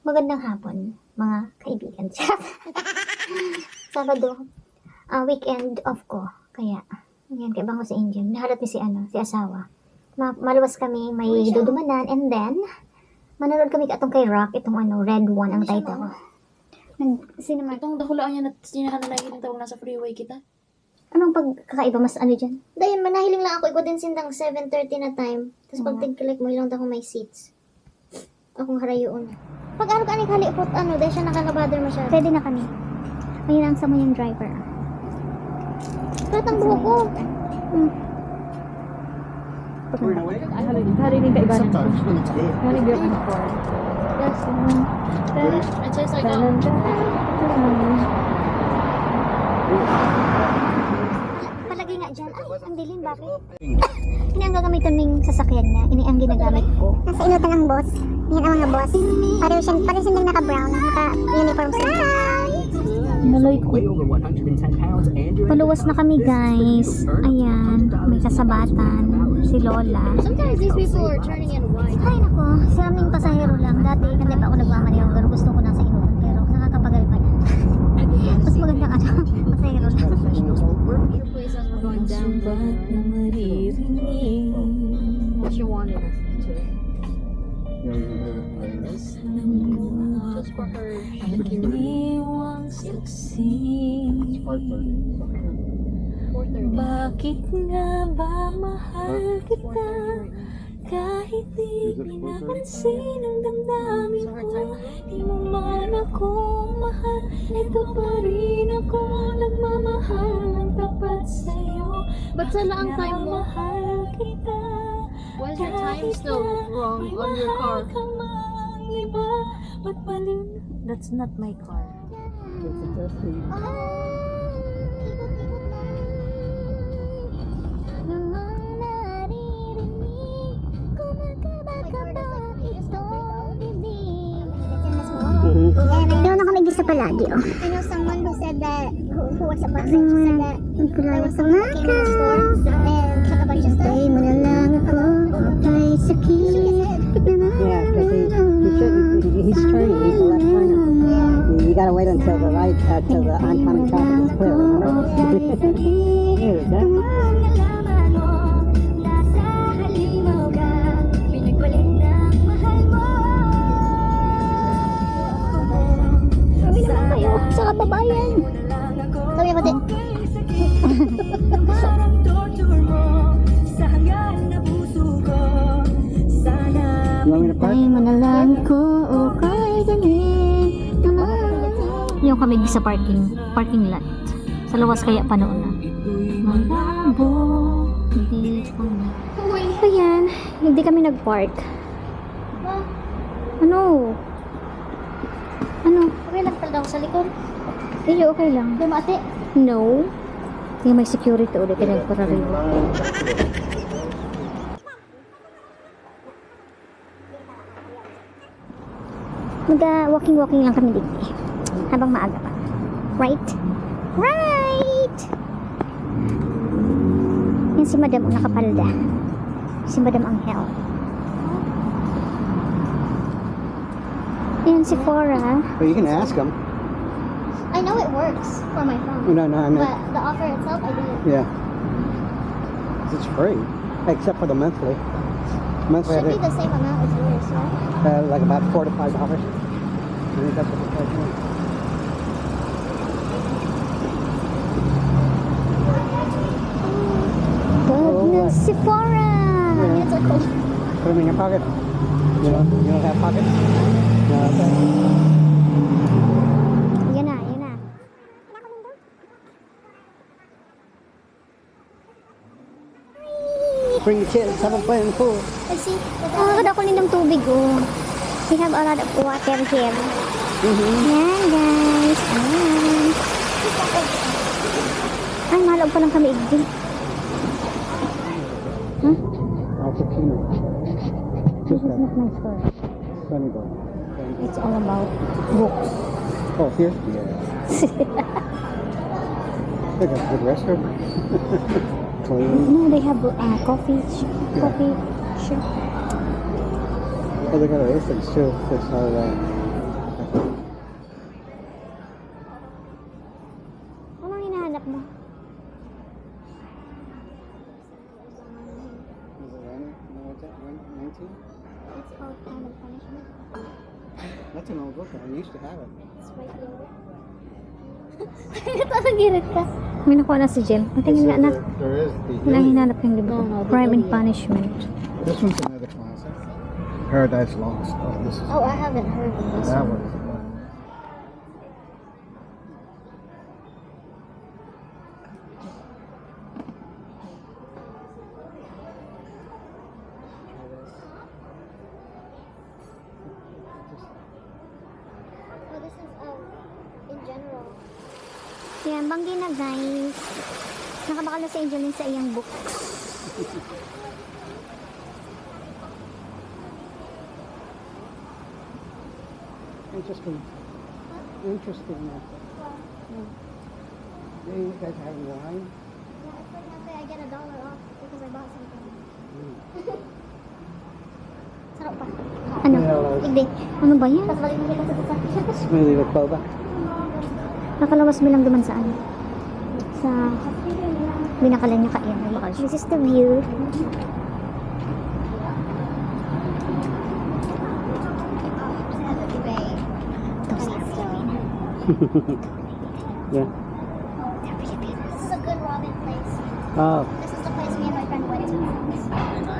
Magandang hapon, mga kaibigan. Sabado, weekend off ko. Kaya, yan, kaibang ko sa Indian. Naharap ni si asawa. Maluwas kami, may dudumanan, and then, manonood kami atong kay Rock, itong Red One ang title. Cinema. Itong dahulaan niya na sinahan na nakikita nasa freeway kita. Anong pagkakaiba? Mas dyan? Dayon, manahiling lang ako. Ikaw din sindang 7:30 na time. Tapos pag tigkalik mo, ilang akong may seats. Akong harayoon. Pag ano ka ni kalipot, dahil siya nakalabador masyado. Pwede na kami. Ayun lang sa mo yung driver. Kahit ang buhok ko. Hari din kaiba na. Sometimes when it's good. Hari din ang car. Yes. It says like Palagi nga dyan. Ay, ang dilim, bakit? Ini ang gagamitin ming sasakyan niya. Ini ang ginagamit ko. Nasa inutan ng boss. Yan ang mga boss. Pareho siya naka-brown, naka-uniform sila. Maloy ko. Paluwas na kami, guys. Ayan, may kasabatan. Si Lola. Sometimes these people are turning in white. Ay, nako. Si aming pasahero lang. Dati, hindi pa ako nagmamaniyaw. Pero gusto ko nasa inutan. Pero nakakapagal pa yan. Mas magandang pasahero lang. Your place as we're going down. What you wanted to. Just for her. Bakit nga ba mahal kita? Kahit di pinapansin ang damdamin ko, di mo man ako mahal. Ito pa rin ako, nagmamahal ng tapat sa'yo. But sana ang time mo. Mahal kita. Why is your time still wrong on your car? That's not my car. Meron ako may gusto palagi, oh. I know someone who said that, who works at Parkland, she said that there was someone who came to the store and took a bunch of stuff. Mo na lang ako, okay, sakit. Yeah, because he's turning, he's a left turner. You gotta wait until the light, till the oncoming traffic is clear. Here, that. Sa kababayan. Kami ba din? You want me to park? Ay, manalang ko, okay, ganin. Yung kami sa parking lot. Sa luwas kaya pa noon na. Malabo. Hindi kami. Ayan, hindi kami nag-park. Ano? Okay lang pala ako sa likod. Iyo, okay lang. Di mati. No. Yung may security ulit pinagparariw. Walking lang kami dito. Habang maaga pa. Right? Right! Yan si Madam ang nakapalda. Si Madam Angel. Yan si Cora. Well, you can ask him. I know it works for my phone. No, I mean, But the offer itself, I didn't. yeah. 'Cause it's free, except for the monthly. Monthly, Should be the same amount as yours, right? like about $4 to $5. I think that's what the price is. Goodness, si Cora. It's a cool. Put them in your pocket. You don't have pockets? No, okay. Yan na. Bring the kids, have them play in the pool. Let's see. Nakakada ko ng tubig, oh. We have a lot of water here. Yan, guys. Ayan. Ay, malog pa lang kami igdi. Huh? Al Pacino. This is not my store. Sunny Boy. It's all about books. Oh, here? Yeah. They got a good restaurant. Clean. No, they have coffee shop. Oh, they got other things too. It's not It's called Crime and Punishment. That's an old book. I used to have it. It's right here. Ito, nagirit ka. May nakuha na si Jill. Tingin nga anak. There is the Walang Iliad. hinanap yung libro. Crime and Punishment. This one's another classic. Paradise Lost. Oh, this is Oh, I haven't heard of this that one. one. Oh, this is in general. Yan, banggi na guys. Nakabakal na si Angeline sa iyang books. Interesting. Interesting. Yeah, you guys have wine? Yeah, it's like I get $1 off because I bought something. Sarap pa. Ano? Yeah. Igde. Ano ba yan? Tapos balik mo kita sa sasakyan. Smoothie with boba. Nakalawas mo lang duman sa ano? Sa binakalan niya kain. This is the view. Yeah. This is a good ramen place. Oh, This is the place me and my friend went to.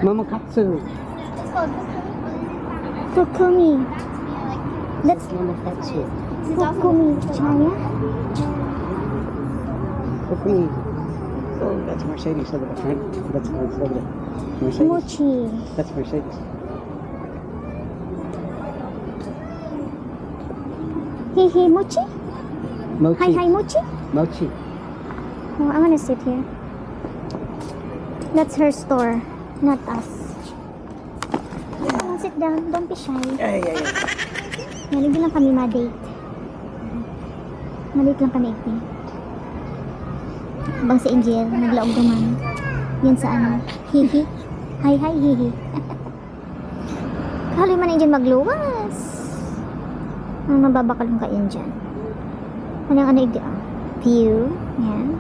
Mamakatsu. It's called Fukumi. yeah, like That's Mamakatsu. Fukumi. Chaya? Fukumi. Oh, that's Mercedes over the front. That's Mercedes. Mercedes. Mochi. That's Mercedes. Hihi mochi? Mochi. Hi hi mochi? Mochi. Oh, I'm gonna sit here. That's her store, not us. Oh, sit down. Don't be shy. Yeah, yeah, yeah. Naligyan lang kami ma-date. Maliit lang kami ito. Habang si Angel, naglaog naman. Yan sa ano. Hihi. Hi hi hihi. Kali man Angel magluwas. Ang mababakalong ka Angel. Ano ito? View. Yan.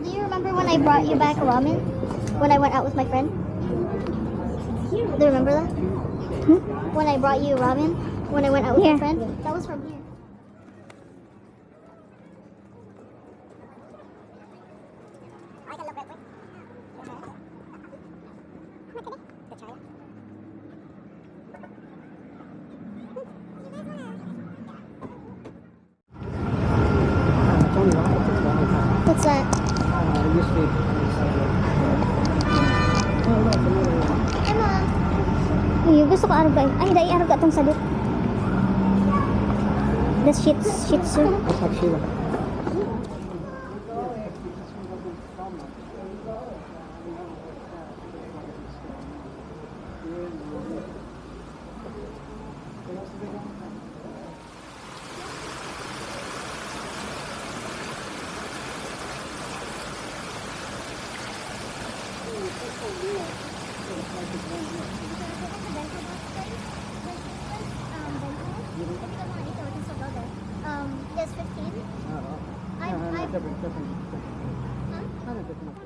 Do you remember when I brought you back ramen? When I went out with my friend? Do you remember that? When I brought you ramen? When I went out with Yeah. my friend? That was from here. Tony Robbins is long time. What's that? It used to be. Oh, look, another one. Emma. Ay, gusto ko araw ka. Ay, dahil araw ka itong sadot. The shih tzu. Looks like Sheila. There's 15. I- Different. Huh? Kind of different.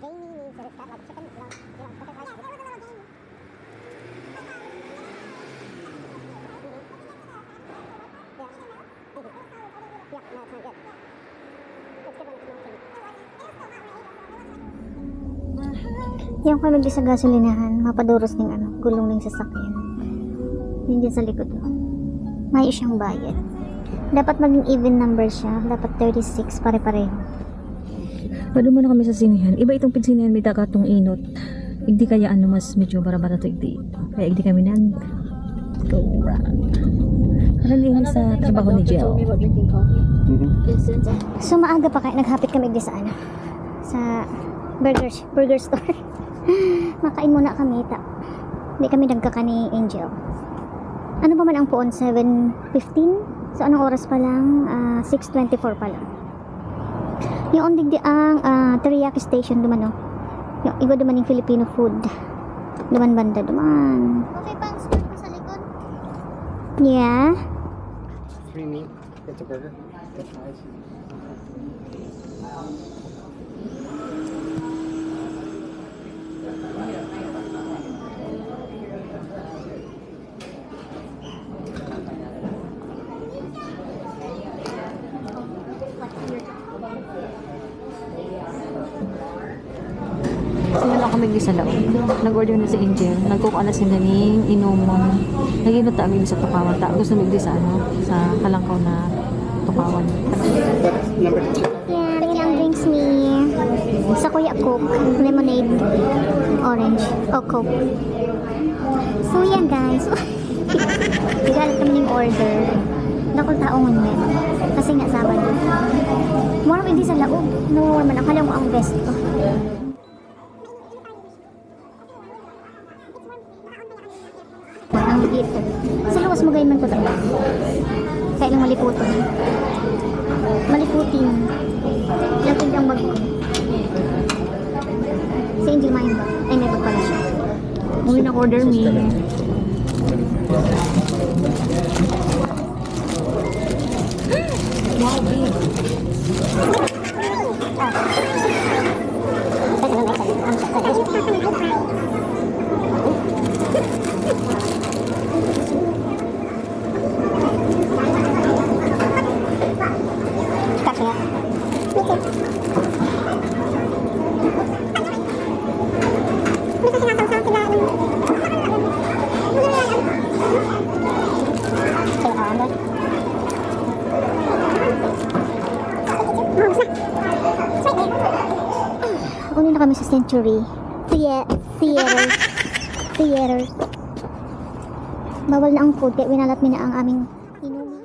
Gamey means that it's got like a chicken, cook it right. Yeah, no, it's not good. Yung kami sa gasolinahan, mapaduros ng ano, gulong ng sasakyan. Yun dyan sa likod mo. May siyang bayad. Dapat maging even number siya. Dapat 36, pare-pareho. Pwede mo na kami sa sinihan. Iba itong pinsinihan may dagatong inot. Igdi kaya ano mas medyo barabara to igdi. Kaya igdi kami nang go round. Karaniwan sa trabaho ni Jill. So maaga pa kaya naghapit kami di sa ano, sa burger store. Makain muna kami ta. Hindi kami nagkaka ni Angel. Ano pa man ang puon? 7:15? So anong oras pa lang? 6:24 pa lang. Yung ondig di ang teriyaki station duman no. Yung iba duman yung Filipino food. Duman banda duman. Okay pa ang store ko sa likod. Yeah. 3 meat. It's a burger. That's nice. Sino lang kami sa loob. Nag-order na si Angel. Nagkukuha na sila ng inumon. Nag-inot kami sa tukawan. Gusto mo sa ano? Sa kalangkaw na tukawan. Number 2. Yeah, bigyan ang drinks ni sa Kuya Coke, lemonade, orange, o Coke. So yan guys. Galit kami ng order. Dakol taong yan. Kasi nga Sabado. Mura hindi sa laog. No, man akala mo ang best ko. Ang dito. Sa luwas mo gayon man ko talaga. Kaya lang maliputin. Maliputin. Lapig ang bag ko. Si Angel may bag. Ay, may bag pala siya. Muli na-order me. Wow, babe. Kunin na kami sa Century Theater. Bawal na ang food kaya winalat mi na ang aming inumin.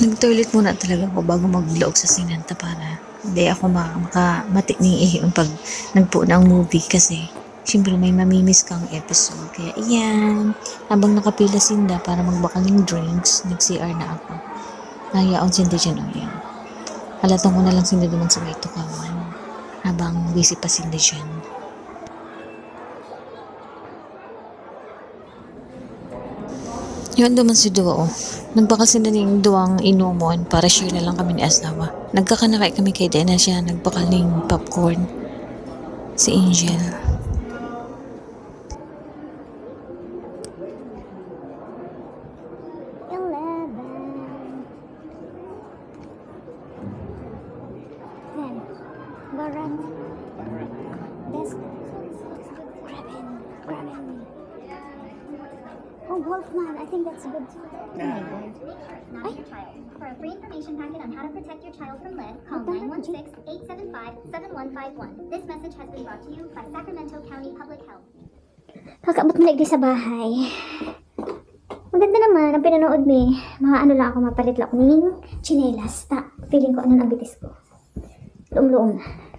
Nag-toilet muna talaga ako bago mag-vlog sa Sinanta para hindi ako makamati ni Ihon pag nagpo ng movie kasi siyempre may mamimiss kang episode. Kaya iyan, habang nakapila sinda para magbakal ng drinks, nag-CR na ako. Nahiyaon sinda dyan o yan. Halatang ko na lang sinda duman sa may tukawan habang busy pa sinda dyan. Yun duman si Dua oh. Nagbakal sila ng duwang inumon para share na lang kami ni asawa. Nagkakanakay kami kay Dena siya. Nagbakal ng popcorn. Si Angel. Oh, Wolfman, I think that's good. For a free information packet on how to protect your child from lead, call 916-875-7151. This message has been brought to you by Sacramento County Public Health. Kakabot na lagi sa bahay. Maganda naman ang pinanood me. Mga ano lang ako, mapalit lang ako ng chinelas. Feeling ko ano ang bitis ko. Luom-luom na.